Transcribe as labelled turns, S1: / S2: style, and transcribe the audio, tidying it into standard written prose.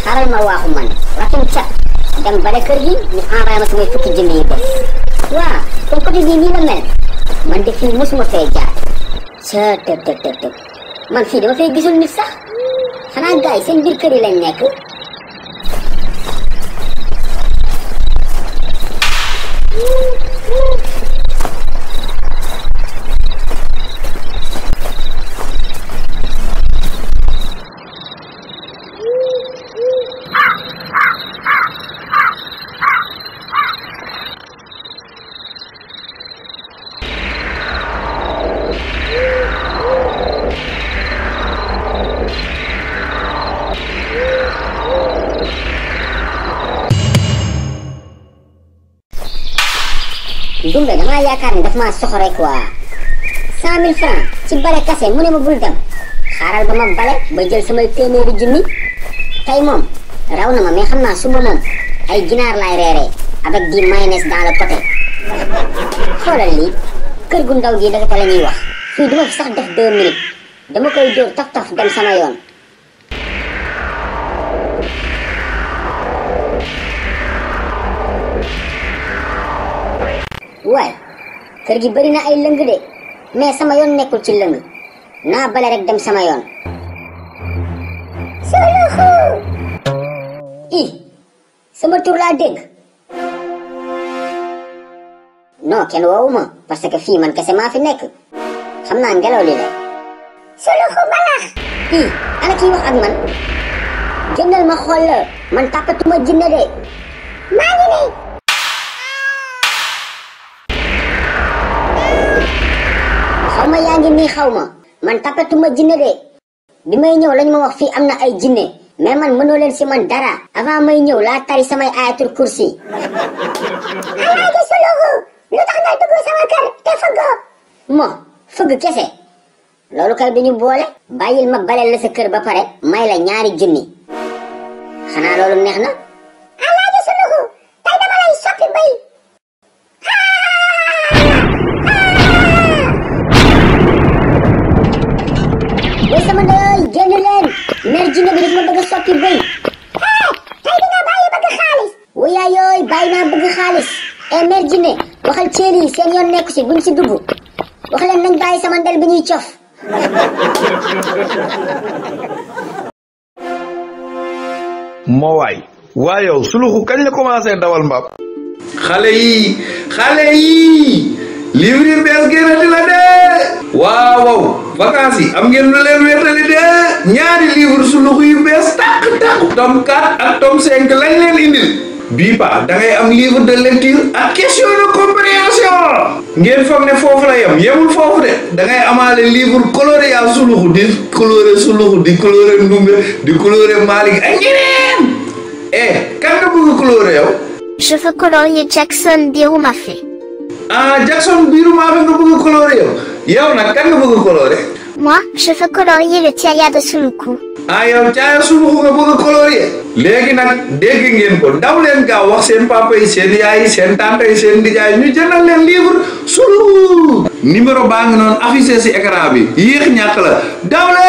S1: xaaral ma waaxu man rakim cat dem bale kër gi ñu envoyé ma samay fukki junni yi des waa comme côté bii nii la mel man de fii mosuma fee jaar ca tëb man fii dama fay gisul nit sax xanaa gars yi seen biir kër yi lañ nekk Dumbe dama yaakaar ni daf maa soxore quoi 100 000 francs ci bale kase mu ne ma bul dem xaaral ba ma bale ba jël samay téeméeri junni tey moom raw na ma mais xam naa suba moom ay ginaar laay reeree avec du mayonnaise dans le côté xoolal lii kër gu ndaw gi dafa la ñuy wax fii duma fi sax def 2 minutes dama koy dóor taf dem sama yoon waaye kër gi bari na ay lëng de mais sama yoon nekkul ci lëng naa bale rek dem sama yoon Suluxu i sama tur laa dégg non kenn woowu ma parce que fii man kese maa fi nekk xam naa ngelaw li la Suluxu balax i ana kii wax ak man jëndal ma xool la man tàppatuma jinne de maa ngi nii xaw ma yaa ngi nii xaw ma man tapatuma jinne de bi may ñëw lañ ma wax fii am na ay jinne mais man mënoo leen si man dara avant may ñëw laa tari samay ayatul kursi Alaaji Suluxu lu tax nga dugg sama kër te fëggoo mo fëgg kese loolu kay duñu boole bàyyil ma baleel la sa kër ba pare may la ñaari junni xanaa loolu neex na Alaaji Suluxu tey dama lay soppi bay way sama ndey génn leen mer jinne bi daf ma bëgg a soppi bëy tey di nga bàyyi bëgg xaalis wuyaa yooy bàyyi naa bëgg xaalis mer jinne waxal ceeli yi seen yoon nekku si buñ si dugg wax leen nañ bàyyi sama ndel bi ñuy cof
S2: moo waay yow Suluxu kañ la commencé dawal mbaam
S3: xale yi livre yi bees génnati la de waaw vacances yi am ngeen lu leen wéetali de ñaari livre Suluxu yu bees tàq tome 4 ak tome 5 lañ leen indil bii pa da ngay am livre de lecture ak question de compréhension ngeen foog ne foofu la yemul foofu de da ngay amaale livre coloré yaa Suluxu di coloré Suluxu di coloré Ndumbe di coloré Malick ak ñeneen kan nga bëgg coloré yow
S4: Je veux colorier Jackson Birou-Mafé.
S3: Jackson Birou-Mafé nga bëgg coloré yow nag kan nga bëgg coloré
S4: Moi, je veux colorier le Tiaya de Suluxu.
S3: yow Tiaya Suluxu nga bëgg colorier léegi nag dégg ngeen ko daw leen gaaw wax seen papa yi seen yaay yi seen tante yi seen nijaay ñu jëndal leen livre Suluxu numéro baa ngi noonu affiché si écran bi yéex ñàkk la daw leen